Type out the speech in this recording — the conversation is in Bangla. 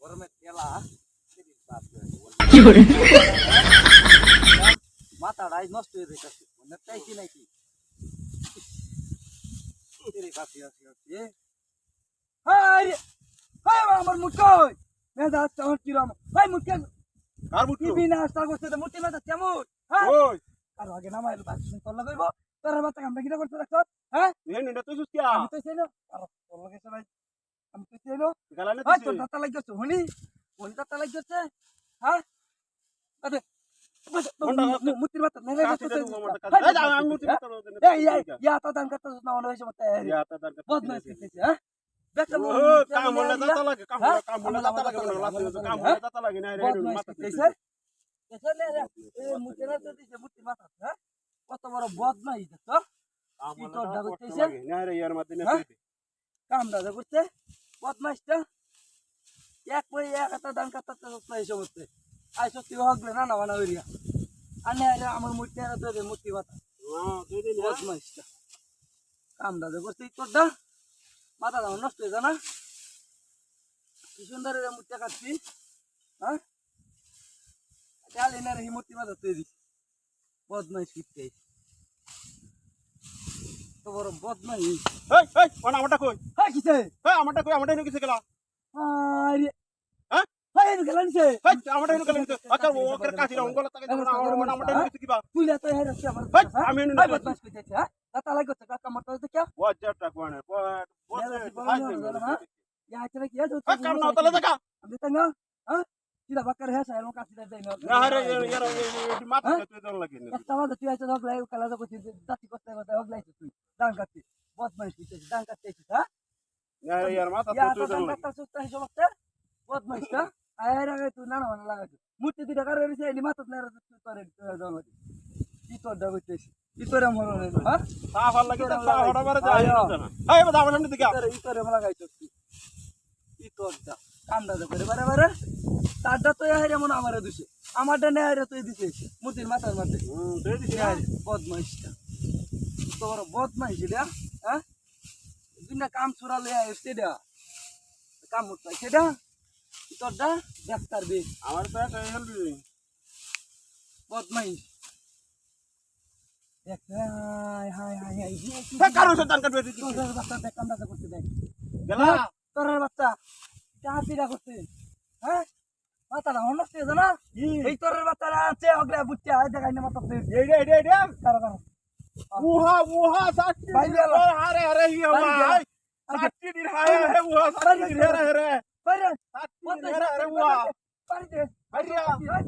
গরমের তেলা মাথাটাই নষ্ট হয়ে যেতেছে মানে চাইছি নাকি আমার মুখ মেজাজ আমার কিরম ভাই মুখ কার মুখ টিভি না আসতে করছে মুটি মেজাজ কেমন হ্যাঁ ওই আর আগে নামাই তোর লাগাইব তোর বাচ্চা কামটা কিনা করতে রাখছ হ্যাঁ এই নিটা তুই সুস্কিয়া আমি তো চাইলো আর তোর লাগে সবাই আমি তো চাইলো গালালে ভাই তুই তোর দাঁতা লাগিয়েছে হনি হনি দাঁতা লাগিয়েছে হ্যাঁ আরে মুটির মাথা মেরে আমি মুতি ইয়া তা দান করতে না মনে হইছে মতে ইয়া তা দরকার বদমাইশ করতেছে হ্যাঁ বেটা ও কাম হলে দাতা লাগে কাম হলে দাতা লাগে না লাস্ট কাম হলে দাতা লাগে না রে মাথা করতেছে এসে রে এ মুটির মাথা দিছে মুটির মাথা হ্যাঁ কত বড় বদমাইশ দেখছ কাম কি হলে তোর দাতা করতেছে লাগে না রে ইয়ার মধ্যে না কামটা করতে বদমাইশটা এক পই এক একটা দান করতে না এই সমস্ত আই সত্যি হগলে না না মানে হইরিয়া আনে আরে আমার মুটি আর দে মুটি মাথা হ্যাঁ তুই দিন বদমাইশটা কামটা করতে তোরটা মাথা দাও নষ্ট হয়ে না কি সুন্দর রে মুটি কাটছি হ্যাঁ চাল এনে রে মুটি মাথা তৈরি বদমাইশ কিতে তো বড় বদমাইশ এই এই আমারটা কই হ্যাঁ কিছে আমারটা কই আমারটা নিয়ে কিছে গেলা আরে হ্যাঁ হাই এনে গেল নিছে আমারটা নিয়ে গেলা আচ্ছা ওকে কাটি না অঙ্গল তাকে আমারটা নিয়ে কিছে কিবা তুই না তো হেরে আমার আমি এনে হাই বদমাইশ কইতেছে হ্যাঁ দাতা লাগো তো কাকা মত তো কি ওয়াজাটা কোনে ইয়া আচ্ছা কি আছে কাম না তাহলে দেখা আমি তো না হ্যাঁ কিলা বাকার হ্যাঁ সাইর কাছে দেই না না রে ইয়ার মাথা তুই দল লাগে না একটা মাথা তুই আছে হগলাই কালা তো কইছিস দাতি করতে হবে হগলাই তুই দান কাটতে বদমাইশ কইতেছিস দান কাটতে হ্যাঁ না রে ইয়ার মাথা ইয়া তুই তো দল দান লাগে কাটতে সুস্তা হিসাবতে বদমাইশটা আয় রে তুই না না লাগাই মুটি দুইটা কারে রেছে এলি মাথা না রে তুই করে দল লাগে কি তোর দাবিতেছিস কি তোরে মরনে হ্যাঁ সাফার লাগে তো সাফাড়া মারে যায় না এই বাবা আমার সামনে দিকে কি তোরে লাগাইছিস তুই কি তোর দা কামটা করে বারে বারে তারটা তো হারে মনে আমারে দিছে আমারটা নেই হারে তুই দিছিস মুতির মাথার মধ্যে তুই দিছিস বদমাইশটা তো বড় বদমাইশ এটা হ্যাঁ দুনিয়া কাম ছুড়া লইয়া এসছে এটা কাম মুতলাই সেটা তোরটা ডাক্তার বে আমার তো একটা হেলবি বদমাইশ দেখ হাই হাই হাই হাই হে কারো সন্তান কাটবে তোর বাচ্চা দেখ কামটা করতে দেখ গেলা তোর বাচ্চা চাপিরা করতে হ্যাঁ মাথাটা হনস্ত হয়েছে না এই তোর বাচ্চারা আছে অগলে বুঝতে হয় দেখাই না মাথা এই কারো কারো উহা সাচ্চি আরে আরে হিয়া ভাই সাচ্চি দিন হায় হে উহা সাচ্চি রে রে বাইরে সাচ্চি রে রে উহা বাইরে